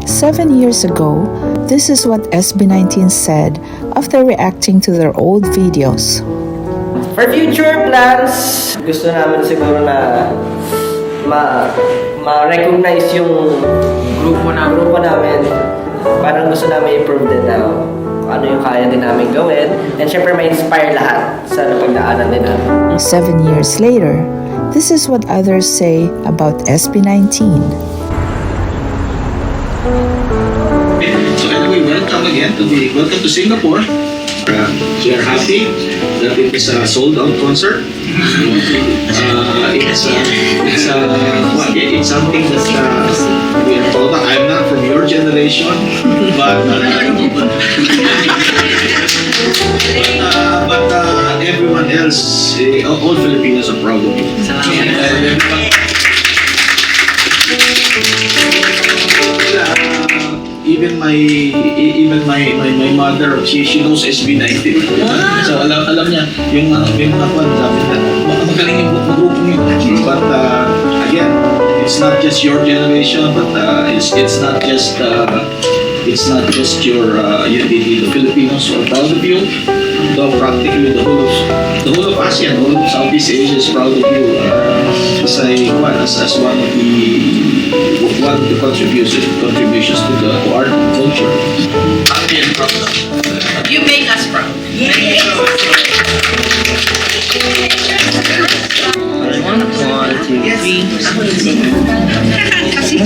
7 years ago, this is what SB19 said after reacting to their old videos. For future plans, gusto namin siguro na ma-recognize yung grupo namin. Parang gusto namin improve din na ano yung kaya din namin gawin. And syempre ma-inspire lahat sa napagdaanan din namin. 7 years later, this is what others say about SB19. So anyway, welcome to Singapore. We are happy that it is a sold-out concert. It's something that we are told. I'm not from your generation, but everyone else, all Filipinos are proud of you. Even my mother, she knows SB19. So alam niya yung mga kwan sabi na magaling yung grupo niyo. But again, it's not just your generation, but it's not just your the Filipinos who are proud of you. Though practically the whole of ASEAN, the whole of Southeast Asia is proud of you as one of the contributions to art and culture. Happy and proud. You make us proud. One, two, three. Kasi